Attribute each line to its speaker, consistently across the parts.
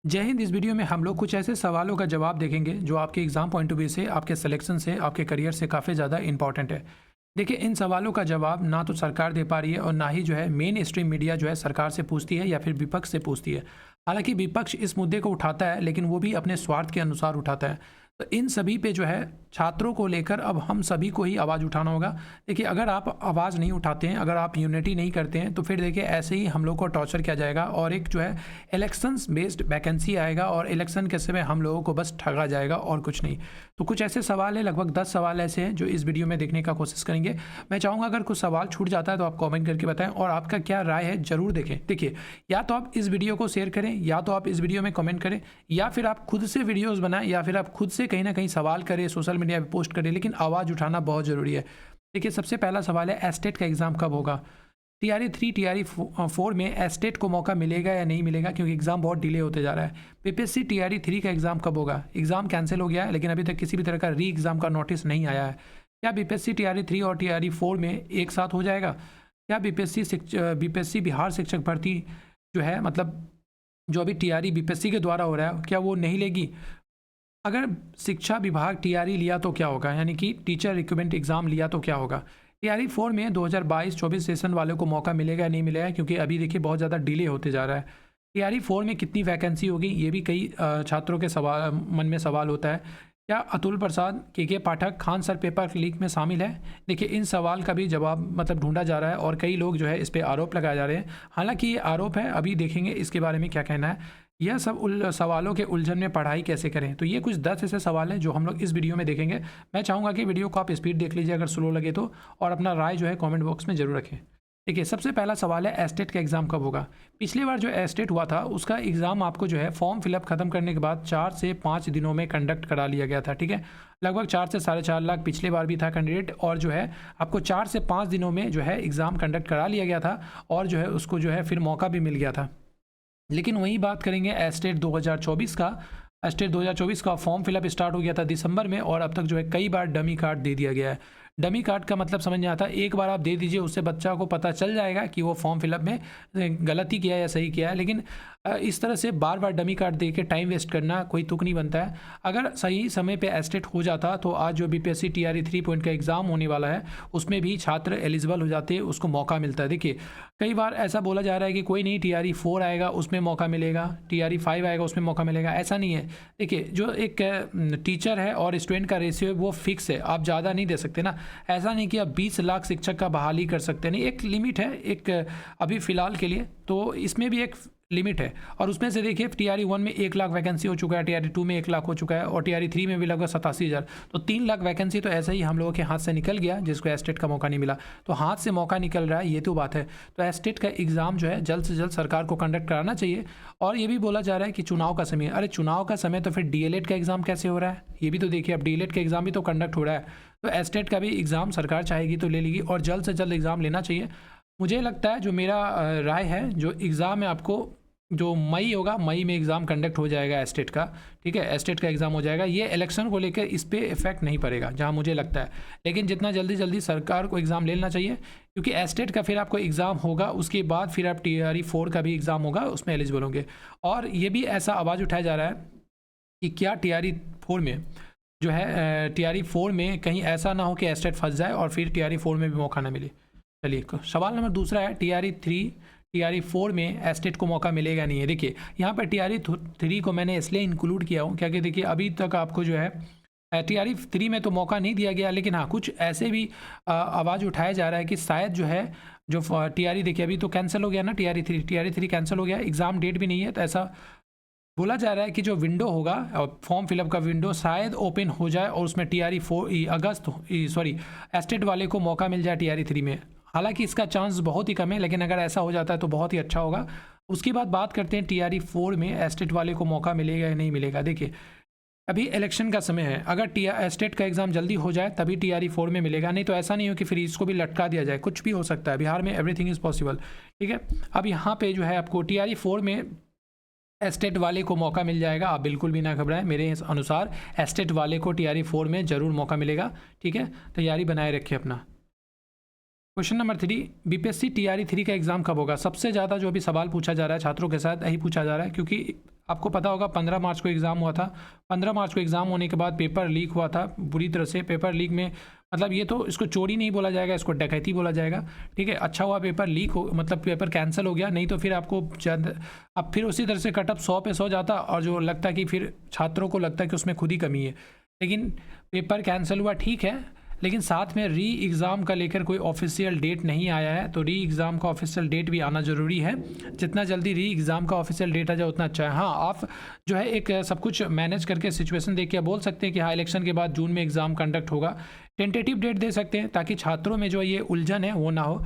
Speaker 1: जय हिंद। इस वीडियो में हम लोग कुछ ऐसे सवालों का जवाब देखेंगे जो आपके एग्जाम पॉइंट ऑफ व्यू से, आपके सिलेक्शन से, आपके करियर से काफ़ी ज़्यादा इंपॉर्टेंट है। देखिए, इन सवालों का जवाब ना तो सरकार दे पा रही है और ना ही जो है मेन स्ट्रीम मीडिया जो है सरकार से पूछती है या फिर विपक्ष से पूछती है। हालांकि विपक्ष इस मुद्दे को उठाता है, लेकिन वो भी अपने स्वार्थ के अनुसार उठाता है। तो इन सभी पे जो है छात्रों को लेकर अब हम सभी को ही आवाज़ उठाना होगा। देखिए, अगर आप आवाज़ नहीं उठाते हैं, अगर आप यूनिटी नहीं करते हैं, तो फिर देखिए ऐसे ही हम लोग को टॉर्चर किया जाएगा और एक जो है इलेक्शंस बेस्ड वैकेंसी आएगा और इलेक्शन के समय हम लोगों को बस ठगा जाएगा और कुछ नहीं। तो कुछ ऐसे सवाल हैं, लगभग 10 सवाल ऐसे हैं जो इस वीडियो में देखने का कोशिश करेंगे। मैं चाहूँगा अगर कुछ सवाल छूट जाता है तो आप कमेंट करके बताएं और आपका क्या राय है ज़रूर देखें। देखिए, या तो आप इस वीडियो को शेयर करें, या तो आप इस वीडियो में कमेंट करें, या फिर आप खुद से वीडियोज़ बनाएं, या फिर आप खुद से कहीं ना कहीं सवाल करें, सोशल मीडिया पर पोस्ट करें, लेकिन आवाज़ उठाना बहुत ज़रूरी है। देखिए, सबसे पहला सवाल है एस्टेट का एग्ज़ाम कब होगा। टीआरई 3 टीआरई 4 में एस्टेट को मौका मिलेगा या नहीं मिलेगा, क्योंकि एग्ज़ाम बहुत डिले होते जा रहा है। बीपीएससी टीआरई 3 का एग्ज़ाम कब होगा। एग्ज़ाम कैंसिल हो गया है, लेकिन अभी तक किसी भी तरह का री एग्ज़ाम का नोटिस नहीं आया है। क्या बीपीएससी टीआरई 3 और टीआरई 4 में एक साथ हो जाएगा। क्या बीपीएससी बिहार शिक्षक भर्ती जो है, मतलब जो अभी टीआरई बीपीएससी के द्वारा हो रहा है, क्या वो नहीं लेगी। अगर शिक्षा विभाग टीआरई लिया तो क्या होगा, यानी कि टीचर रिक्रूटमेंट एग्ज़ाम लिया तो क्या होगा। टीआरई 4 में 2022-24 सेशन वालों को मौका मिलेगा या नहीं मिलेगा, क्योंकि अभी देखिए बहुत ज़्यादा डिले होते जा रहा है। टीआरई 4 में कितनी वैकेंसी होगी, ये भी कई छात्रों के सवाल मन में सवाल होता है। क्या अतुल प्रसाद, के पाठक, खान सर पेपर लीक में शामिल है। देखिए, इन सवाल का भी जवाब मतलब ढूंढा जा रहा है और कई लोग जो है इस पर आरोप लगाए जा रहे हैं। हालांकि ये आरोप है, अभी देखेंगे इसके बारे में क्या कहना है। यह सब सवालों के उलझन में पढ़ाई कैसे करें, तो ये कुछ 10 ऐसे सवाल हैं जो हम लोग इस वीडियो में देखेंगे। मैं चाहूँगा कि वीडियो को आप स्पीड देख लीजिए अगर स्लो लगे तो, और अपना राय जो है कमेंट बॉक्स में जरूर रखें। देखिए, सबसे पहला सवाल है एस्टेट का एग्ज़ाम कब होगा। पिछली बार जो एस्टेट हुआ था उसका एग्ज़ाम आपको जो है फॉर्म फिलअप खत्म करने के बाद 4 से 5 दिनों में कंडक्ट करा लिया गया था। ठीक है, लगभग 4 से 4.5 लाख पिछले बार भी था कैंडिडेट, और जो है आपको 4 से 5 दिनों में जो है एग्ज़ाम कंडक्ट करा लिया गया था और जो है उसको जो है फिर मौका भी मिल गया था। लेकिन वही बात करेंगे एस्टेट 2024 का। एस्टेट 2024 का फॉर्म फिलअप स्टार्ट हो गया था दिसंबर में, और अब तक जो है कई बार डमी कार्ड दे दिया गया है। डमी कार्ड का मतलब समझ नहीं आता, एक बार आप दे दीजिए, उससे बच्चा को पता चल जाएगा कि वो फॉर्म फिलअप में गलती किया या सही किया है। लेकिन इस तरह से बार बार डमी कार्ड दे के टाइम वेस्ट करना कोई तुक नहीं बनता है। अगर सही समय पे एस्टेट हो जाता तो आज जो बीपीएससी टीआरई 3 पॉइंट का एग्ज़ाम होने वाला है उसमें भी छात्र एलिजिबल हो जाते, उसको मौका मिलता है। देखिए, कई बार ऐसा बोला जा रहा है कि कोई नहीं, टीआरई 4 आएगा उसमें मौका मिलेगा, टीआरई 5 आएगा उसमें मौका मिलेगा। ऐसा नहीं है। देखिए, जो एक टीचर है और स्टूडेंट का रेशियो है वो फिक्स है, आप ज़्यादा नहीं दे सकते ना। ऐसा नहीं कि आप 20 लाख शिक्षक का बहाली कर सकते नहीं, एक लिमिट है, एक अभी फ़िलहाल के लिए तो इसमें भी एक लिमिट है। और उसमें से देखिए टीआरई 1 में 1 लाख वैकेंसी हो चुका है, टीआरई 2 में 1 लाख हो चुका है, और टीआरई 3 में भी लगभग 87,000। तो 3 लाख वैकेंसी तो ऐसा ही हम लोगों के हाथ से निकल गया, जिसको एस्टेट का मौका नहीं मिला। तो हाथ से मौका निकल रहा है, ये तो बात है। तो एस्टेट का एग्ज़ाम जो है जल्द से जल्द सरकार को कंडक्ट कराना चाहिए। और ये भी बोला जा रहा है कि चुनाव का समय, अरे चुनाव का समय तो फिर डीएलएड का एग्ज़ाम कैसे हो रहा है, ये भी तो देखिए। अब डीएलएड का एग्ज़ाम भी तो कंडक्ट हो रहा है, तो एस्टेट का भी एग्ज़ाम सरकार चाहेगी तो ले लेगी, और जल्द से जल्द एग्ज़ाम लेना चाहिए। मुझे लगता है, जो मेरा राय है, जो एग्ज़ाम है आपको जो मई होगा, मई में एग्ज़ाम कंडक्ट हो जाएगा एस्टेट का। ठीक है, एस्टेट का एग्ज़ाम हो जाएगा। ये इलेक्शन को लेकर इस पर इफेक्ट नहीं पड़ेगा जहाँ मुझे लगता है। लेकिन जितना जल्दी सरकार को एग्ज़ाम ले लेना चाहिए, क्योंकि एस्टेट का फिर आपको एग्ज़ाम होगा, उसके बाद फिर आप टीआरई 4 का भी एग्ज़ाम होगा, उसमें एलिजिबल होंगे। और ये भी ऐसा आवाज़ उठाया जा रहा है कि क्या टीआरई 4 में जो है, टीआरई 4 में कहीं ऐसा ना हो कि एस्टेट फंस जाए और फिर टीआरई 4 में भी मौका ना मिले। चलिए, सवाल नंबर दूसरा है टीआरई 4 में एस्टेट को मौका मिलेगा नहीं है। देखिए, यहाँ पर टीआरई 3 को मैंने इसलिए इंक्लूड किया हूँ क्योंकि देखिए अभी तक आपको जो है टीआरई 3 में तो मौका नहीं दिया गया, लेकिन हाँ कुछ ऐसे भी आवाज़ उठाया जा रहा है कि शायद जो है जो टीआरई, देखिए अभी तो कैंसिल हो गया ना, टीआरई 3 कैंसिल हो गया, एग्ज़ाम डेट भी नहीं है। तो ऐसा बोला जा रहा है कि जो विंडो होगा फॉर्म फिलअप का विंडो शायद ओपन हो जाए और उसमें टीआरई 4 एस्टेट वाले को मौका मिल जाए टीआरई 3 में। हालांकि इसका चांस बहुत ही कम है, लेकिन अगर ऐसा हो जाता है तो बहुत ही अच्छा होगा। उसके बाद बात करते हैं टीआरई 4 में एस्टेट वाले को मौका मिलेगा या नहीं मिलेगा। देखिए, अभी इलेक्शन का समय है, अगर एस्टेट का एग्ज़ाम जल्दी हो जाए तभी टीआरई 4 में मिलेगा, नहीं तो ऐसा नहीं हो कि फिर इसको भी लटका दिया जाए। कुछ भी हो सकता है, बिहार में एवरीथिंग इज़ पॉसिबल। ठीक है, अब यहाँ पे जो है आपको टीआरई 4 में एस्टेट वाले को मौका मिल जाएगा, आप बिल्कुल भी ना घबराएं। मेरे अनुसार एस्टेट वाले को टीआरई 4 में ज़रूर मौका मिलेगा। ठीक है, तैयारी बनाए रखिए अपना। क्वेश्चन नंबर 3, बीपीएससी टीआरई 3 का एग्ज़ाम कब होगा। सबसे ज़्यादा जो अभी सवाल पूछा जा रहा है छात्रों के साथ यही पूछा जा रहा है, क्योंकि आपको पता होगा 15 मार्च को एग्ज़ाम हुआ था। 15 मार्च को एग्ज़ाम होने के बाद पेपर लीक हुआ था बुरी तरह से। पेपर लीक में मतलब ये तो इसको चोरी नहीं बोला जाएगा, इसको डकैती बोला जाएगा, ठीक है। अच्छा हुआ पेपर लीक हो, मतलब पेपर कैंसिल हो गया, नहीं तो फिर आपको अब फिर उसी तरह से कटअप 100 पे 100 जाता और जो लगता है कि फिर छात्रों को लगता है कि उसमें खुद ही कमी है। लेकिन पेपर कैंसिल हुआ, ठीक है, लेकिन साथ में री एग्ज़ाम का लेकर कोई ऑफिशियल डेट नहीं आया है। तो री एग्ज़ाम का ऑफिशियल डेट भी आना ज़रूरी है। जितना जल्दी री एग्ज़ाम का ऑफिशियल डेट आ जाए उतना अच्छा है। हाँ, आप जो है एक सब कुछ मैनेज करके सिचुएशन देख के बोल सकते हैं कि हाँ इलेक्शन के बाद जून में एग्ज़ाम कंडक्ट होगा, टेंटेटिव डेट दे सकते हैं ताकि छात्रों में जो ये उलझन है वो ना हो।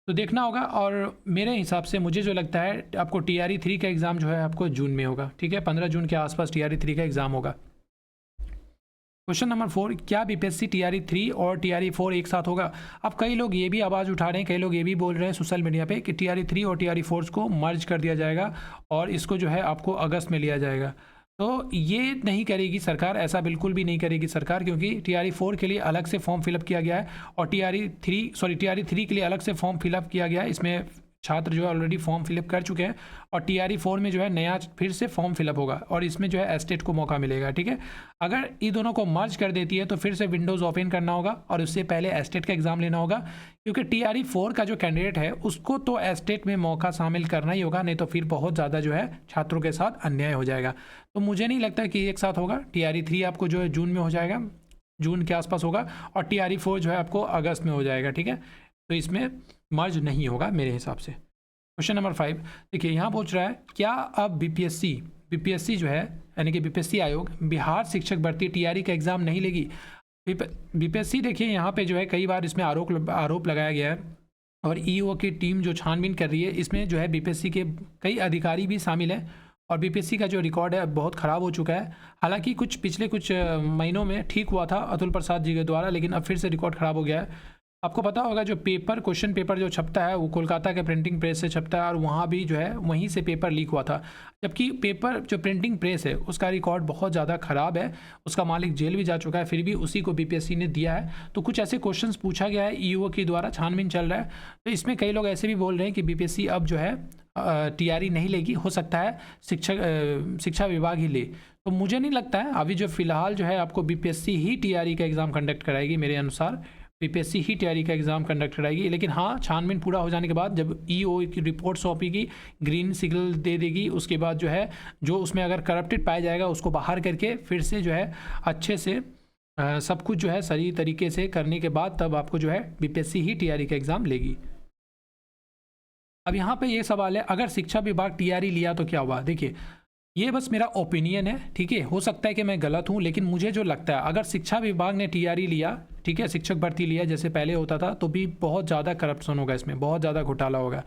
Speaker 1: तो देखना होगा। और मेरे हिसाब से मुझे जो लगता है आपको TRE 3 का एग्ज़ाम जो है आपको जून में होगा, ठीक है, 15 जून के आसपास TRE 3 का एग्ज़ाम होगा। क्वेश्चन नंबर 4, क्या BPSC TRE 3 और TRE 4 एक साथ होगा? अब कई लोग ये भी आवाज़ उठा रहे हैं, कई लोग ये भी बोल रहे हैं सोशल मीडिया पे कि TRE 3 और TRE 4 को मर्ज कर दिया जाएगा और इसको जो है आपको अगस्त में लिया जाएगा। तो ये नहीं करेगी सरकार, ऐसा बिल्कुल भी नहीं करेगी सरकार, क्योंकि TRE 4 के लिए अलग से फॉर्म फिलअप किया गया है और TRE 3 के लिए अलग से फॉर्म फिलअप किया गया है। इसमें छात्र जो है ऑलरेडी फॉर्म फिलअप कर चुके हैं और TRE 4 में जो है नया फिर से फॉर्म फिलअप होगा और इसमें जो है एस्टेट को मौका मिलेगा, ठीक है। अगर इन दोनों को मर्ज कर देती है तो फिर से विंडोज़ ओपन करना होगा और उससे पहले एस्टेट का एग्ज़ाम लेना होगा, क्योंकि TRE 4 का जो कैंडिडेट है उसको तो एस्टेट में मौका शामिल करना ही होगा, नहीं तो फिर बहुत ज़्यादा जो है छात्रों के साथ अन्याय हो जाएगा। तो मुझे नहीं लगता कि एक साथ होगा। TRE 3 आपको जो है जून में हो जाएगा, जून के आसपास होगा, और TRE 4 जो है आपको अगस्त में हो जाएगा, ठीक है। तो इसमें मर्ज नहीं होगा मेरे हिसाब से। क्वेश्चन नंबर 5 देखिए, यहाँ पूछ रहा है क्या अब बीपीएससी जो है यानी कि BPSC आयोग बिहार शिक्षक भर्ती TRE का एग्ज़ाम नहीं लेगी? बीपीएससी देखिए यहाँ पे जो है कई बार इसमें आरोप लगाया गया है और EO की टीम जो छानबीन कर रही है इसमें जो है BPSC के कई अधिकारी भी शामिल हैं और BPSC का जो रिकॉर्ड है बहुत ख़राब हो चुका है। हालांकि पिछले कुछ महीनों में ठीक हुआ था अतुल प्रसाद जी के द्वारा, लेकिन अब फिर से रिकॉर्ड ख़राब हो गया है। आपको पता होगा जो क्वेश्चन पेपर जो छपता है वो कोलकाता के प्रिंटिंग प्रेस से छपता है और वहाँ भी जो है वहीं से पेपर लीक हुआ था, जबकि पेपर जो प्रिंटिंग प्रेस है उसका रिकॉर्ड बहुत ज़्यादा ख़राब है, उसका मालिक जेल भी जा चुका है, फिर भी उसी को BPSC ने दिया है। तो कुछ ऐसे क्वेश्चंस पूछा गया है, EO के द्वारा छानबीन चल रहा है। तो इसमें कई लोग ऐसे भी बोल रहे हैं कि BPSC अब जो है TRE नहीं लेगी, हो सकता है शिक्षा विभाग ही ले। तो मुझे नहीं लगता है, अभी जो फिलहाल जो है आपको BPSC ही TRE का एग्ज़ाम कंडक्ट कराएगी। मेरे अनुसार BPSC ही TRE का एग्ज़ाम कंडक्ट कराएगी, लेकिन हाँ छानबीन पूरा हो जाने के बाद जब EO की रिपोर्ट सौंपेगी, ग्रीन सिग्नल दे देगी, उसके बाद जो है जो उसमें अगर करप्टेड पाया जाएगा उसको बाहर करके फिर से जो है अच्छे से सब कुछ जो है सही तरीके से करने के बाद तब आपको जो है BPSC ही TRE का एग्ज़ाम लेगी। अब यहाँ पे ये सवाल है, अगर शिक्षा विभाग TRE लिया तो क्या हुआ? देखिए ये बस मेरा ओपिनियन है, ठीक है, हो सकता है कि मैं गलत हूँ, लेकिन मुझे जो लगता है अगर शिक्षा विभाग ने TRE लिया, ठीक है, शिक्षक भर्ती लिया जैसे पहले होता था, तो भी बहुत ज़्यादा करप्शन होगा, इसमें बहुत ज़्यादा घोटाला होगा।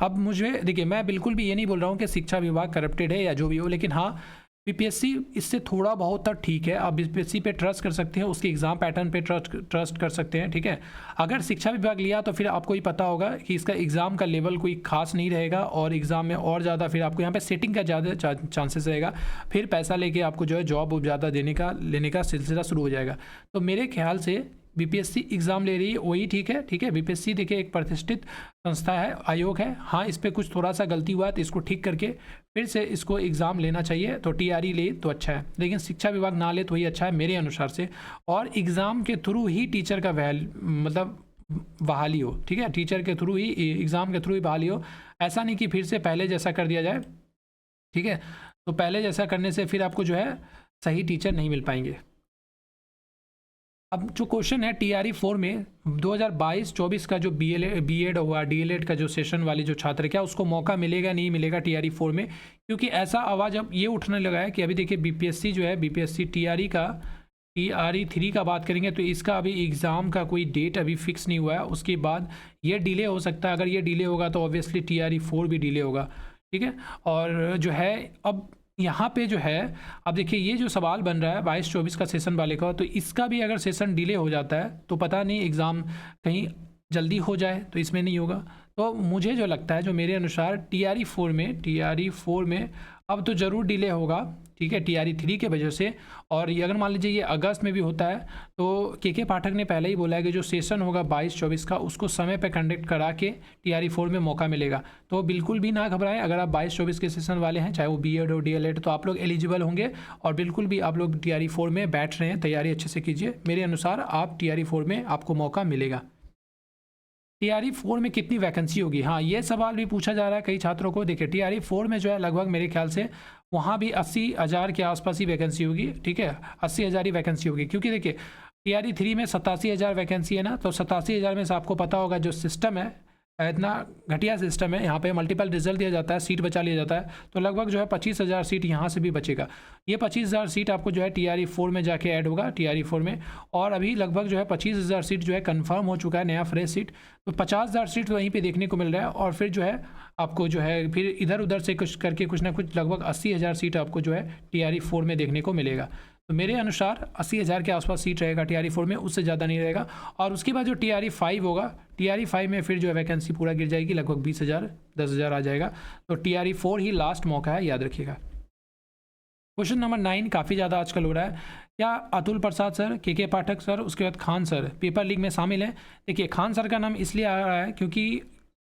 Speaker 1: अब मुझे देखिए, मैं बिल्कुल भी ये नहीं बोल रहा हूँ कि शिक्षा विभाग करप्टेड है या जो भी हो, लेकिन हाँ BPSC इससे थोड़ा बहुत तक ठीक है। आप BPSC पे ट्रस्ट कर सकते हैं, उसके एग्ज़ाम पैटर्न पे ट्रस्ट कर सकते हैं, ठीक है। अगर शिक्षा विभाग लिया तो फिर आपको ही पता होगा कि इसका एग्ज़ाम का लेवल कोई खास नहीं रहेगा और एग्ज़ाम में और ज़्यादा फिर आपको यहाँ पे सेटिंग का ज़्यादा चांसेस रहेगा, फिर पैसा लेके आपको जो है जॉब ज़्यादा लेने का सिलसिला शुरू हो जाएगा। तो मेरे ख्याल से BPSC एग्ज़ाम ले रही है वही ठीक है, ठीक है। BPSC देखिए एक प्रतिष्ठित संस्था है, आयोग है, हाँ इस पर कुछ थोड़ा सा गलती हुआ तो इसको ठीक करके फिर से इसको एग्ज़ाम लेना चाहिए। तो TRE ले तो अच्छा है, लेकिन शिक्षा विभाग ना ले तो वही अच्छा है मेरे अनुसार से। और एग्ज़ाम के थ्रू ही टीचर का मतलब बहाली हो, ठीक है, टीचर के थ्रू ही एग्ज़ाम के थ्रू ही बहाली हो, ऐसा नहीं कि फिर से पहले जैसा कर दिया जाए, ठीक है। तो पहले जैसा करने से फिर आपको जो है सही टीचर नहीं मिल पाएंगे। अब जो क्वेश्चन है TRE 4 में 2022-24 का जो BEd हुआ, DLED का जो सेशन वाली जो छात्र, क्या उसको मौका मिलेगा नहीं मिलेगा TRE 4 में? क्योंकि ऐसा आवाज़ अब ये उठने लगा है कि अभी देखिए BPSC जो है BPSC TRE 3 का बात करेंगे तो इसका अभी एग्ज़ाम का कोई डेट अभी फिक्स नहीं हुआ है, उसके बाद ये डिले हो सकता है। अगर ये डिले होगा तो ऑब्वियसली TRE 4 भी डिले होगा, ठीक है। और जो है अब यहाँ पे जो है अब देखिए ये जो सवाल बन रहा है 22-24 का सेशन वाले का, तो इसका भी अगर सेशन डिले हो जाता है तो पता नहीं एग्ज़ाम कहीं जल्दी हो जाए तो इसमें नहीं होगा। तो मुझे जो लगता है, जो मेरे अनुसार TRE 4 में अब तो ज़रूर डिले होगा, ठीक है, TRE 3 के वजह से। और ये अगर मान लीजिए ये अगस्त में भी होता है तो के पाठक ने पहले ही बोला है कि जो सेशन होगा 22-24 का उसको समय पे कंडक्ट करा के TRE 4 में मौका मिलेगा। तो बिल्कुल भी ना घबराएं, अगर आप 22-24 के सेशन वाले हैं, चाहे वो BEd हो DLEd, तो आप लोग एलिजिबल होंगे और बिल्कुल भी आप लोग TRE 4 में बैठ रहे हैं, तैयारी अच्छे से कीजिए। मेरे अनुसार आप TRE 4 में आपको मौका मिलेगा। TRE 4 में कितनी वैकेंसी होगी, हाँ ये सवाल भी पूछा जा रहा है कई छात्रों को। देखिए TRE 4 में जो है लगभग मेरे ख्याल से वहाँ भी 80,000 के आसपास ही वैकेंसी होगी, ठीक है, 80,000 ही वैकेंसी होगी। क्योंकि देखिए TRE 3 में 87,000 वैकेंसी है ना, तो 87,000 में से आपको पता होगा जो सिस्टम है इतना घटिया सिस्टम है, यहाँ पे मल्टीपल रिजल्ट दिया जाता है, सीट बचा लिया जाता है, तो लगभग जो है 25,000 सीट यहाँ से भी बचेगा। ये 25,000 सीट आपको जो है TRE 4 में जाके ऐड होगा, TRE 4 में। और अभी लगभग जो है 25,000 सीट जो है कंफर्म हो चुका है, नया फ्रेश सीट, तो 50,000 सीट वहीं पे देखने को मिल रहा है। और फिर जो है आपको जो है फिर इधर उधर से कुछ करके कुछ ना कुछ लगभग 80,000 सीट आपको जो है TRE 4 में देखने को मिलेगा। तो मेरे अनुसार 80,000 के आसपास सीट रहेगा TRE 4 में, उससे ज़्यादा नहीं रहेगा। और उसके बाद जो TRE 5 होगा, TRE 5 में फिर जो है वैकेंसी पूरा गिर जाएगी, लगभग 20,000 10,000 आ जाएगा। तो TRE 4 ही लास्ट मौका है, याद रखिएगा। क्वेश्चन नंबर 9 काफ़ी ज़्यादा आजकल हो रहा है। क्या अतुल प्रसाद सर, के पाठक सर, उसके बाद खान सर पेपर लीक में शामिल हैं? देखिए खान सर का नाम इसलिए आ रहा है क्योंकि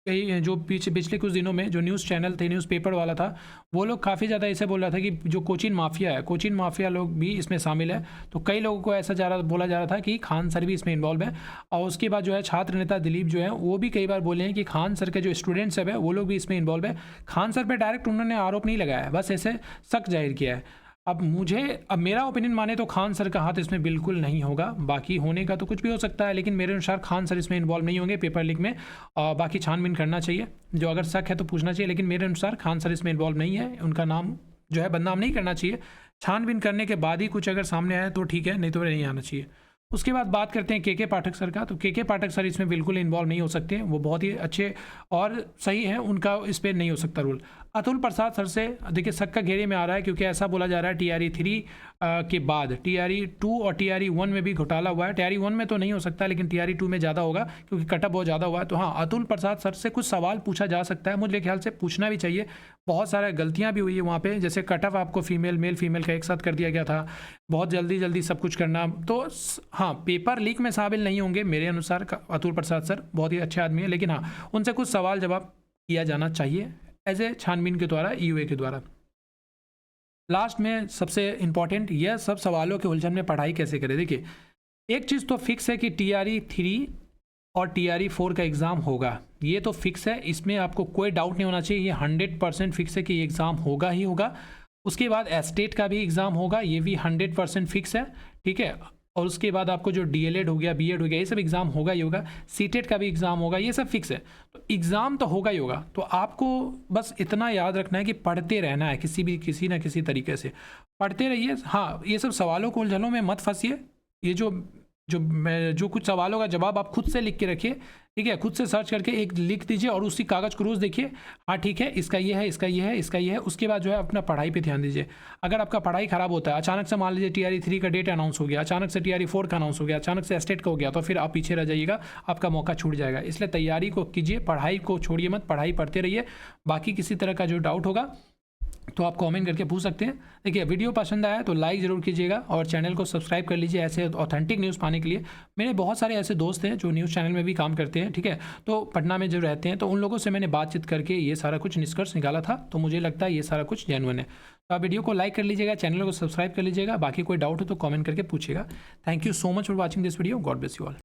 Speaker 1: जो पिछले कुछ दिनों में जो न्यूज़ चैनल थे, न्यूज़पेपर वाला था, वो लोग काफ़ी ज़्यादा ऐसे बोल रहा था कि जो कोचिन माफिया है, कोचिन माफिया लोग भी इसमें शामिल है। तो कई लोगों को ऐसा बोला जा रहा था कि खान सर भी इसमें इन्वॉल्व है। और उसके बाद जो है छात्र नेता दिलीप जो है वो भी कई बार बोले हैं कि खान सर के जो स्टूडेंट्स सब है वो लोग भी इसमें इन्वॉल्व है। खान सर पर डायरेक्ट उन्होंने आरोप नहीं लगाया है, बस ऐसे शक जाहिर किया है। अब मेरा ओपिनियन माने तो खान सर का हाथ इसमें बिल्कुल नहीं होगा, बाकी होने का तो कुछ भी हो सकता है, लेकिन मेरे अनुसार खान सर इसमें इन्वॉल्व नहीं होंगे पेपर लीक में। और बाकी छानबीन करना चाहिए, जो अगर शक है तो पूछना चाहिए, लेकिन मेरे अनुसार खान सर इसमें इन्वॉल्व नहीं है, उनका नाम जो है बदनाम नहीं करना चाहिए। छानबीन करने के बाद ही कुछ अगर सामने आए तो ठीक है, नहीं तो नहीं आना चाहिए। उसके बाद बात करते हैं के पाठक सर का। तो के पाठक सर इसमें बिल्कुल इन्वॉल्व नहीं हो सकते, वो बहुत ही अच्छे और सही हैं, उनका इस पर नहीं हो सकता रूल। अतुल प्रसाद सर से देखिए शक का घेरे में आ रहा है, क्योंकि ऐसा बोला जा रहा है TRE 3 के बाद TRE 2 और TRE 1 में भी घोटाला हुआ है। TRE 1 में तो नहीं हो सकता, लेकिन TRE 2 में ज़्यादा होगा क्योंकि कटअप बहुत ज़्यादा हुआ है। तो हाँ, अतुल प्रसाद सर से कुछ सवाल पूछा जा सकता है, मुझे ख्याल से पूछना भी चाहिए। बहुत सारी गलतियाँ भी हुई है वहाँ पे, जैसे कटअप आपको मेल फीमेल का एक साथ कर दिया गया था, बहुत जल्दी सब कुछ करना। तो हाँ, पेपर लीक में शामिल नहीं होंगे मेरे अनुसार अतुल प्रसाद सर, बहुत ही अच्छे आदमी है, लेकिन हाँ उनसे कुछ सवाल जवाब किया जाना चाहिए एज ए छानबीन के द्वारा, EUA के द्वारा। लास्ट में सबसे इम्पॉर्टेंट, यह सब सवालों के उलझन में पढ़ाई कैसे करें। देखिए एक चीज़ तो फिक्स है कि TRE 3 और TRE 4 का एग्ज़ाम होगा, ये तो फिक्स है, इसमें आपको कोई डाउट नहीं होना चाहिए, ये 100% फिक्स है कि ये एग्ज़ाम होगा ही होगा। उसके बाद एस्टेट का भी एग्ज़ाम होगा, ये भी 100% फिक्स है, ठीक है। और उसके बाद आपको जो DLED हो गया, BEd हो गया, ये सब एग्ज़ाम होगा ही होगा। सीटेट का भी एग्ज़ाम होगा, ये सब फिक्स है। तो एग्ज़ाम तो होगा ही होगा। तो आपको बस इतना याद रखना है कि पढ़ते रहना है, किसी ना किसी तरीके से पढ़ते रहिए। हाँ, ये सब सवालों को उलझनों में मत फंसिए। ये जो कुछ सवालों का जवाब आप खुद से लिख के रखिए, ठीक है, खुद से सर्च करके एक लिख दीजिए और उसी कागज़ को रोज़ देखिए, हाँ ठीक है, इसका ये है, इसका ये है, इसका ये है। उसके बाद जो है अपना पढ़ाई पे ध्यान दीजिए। अगर आपका पढ़ाई ख़राब होता है, अचानक से मान लीजिए TRE 3 का डेट अनाउंस हो गया, अचानक से TRE 4 का अनाउंस हो गया, अचानक से एस्टेट का हो गया, तो फिर आप पीछे रह जाइएगा, आपका मौका छूट जाएगा। इसलिए तैयारी को कीजिए, पढ़ाई को छोड़िए मत, पढ़ाई पढ़ते रहिए। बाकी किसी तरह का जो डाउट होगा तो आप कमेंट करके पूछ सकते हैं। देखिए वीडियो पसंद आया तो लाइक ज़रूर कीजिएगा और चैनल को सब्सक्राइब कर लीजिए ऐसे ऑथेंटिक न्यूज़ पाने के लिए। मेरे बहुत सारे ऐसे दोस्त हैं जो न्यूज़ चैनल में भी काम करते हैं, ठीक है, तो पटना में जो रहते हैं, तो उन लोगों से मैंने बातचीत करके ये सारा कुछ निष्कर्ष निकाला था, तो मुझे लगता है ये सारा कुछ जेन्युइन है। तो आप वीडियो को लाइक कर लीजिएगा, चैनल को सब्सक्राइब कर लीजिएगा, बाकी कोई डाउट हो तो कॉमेंट करके पूछिएगा। Thank you so much for watching this video. God bless you all.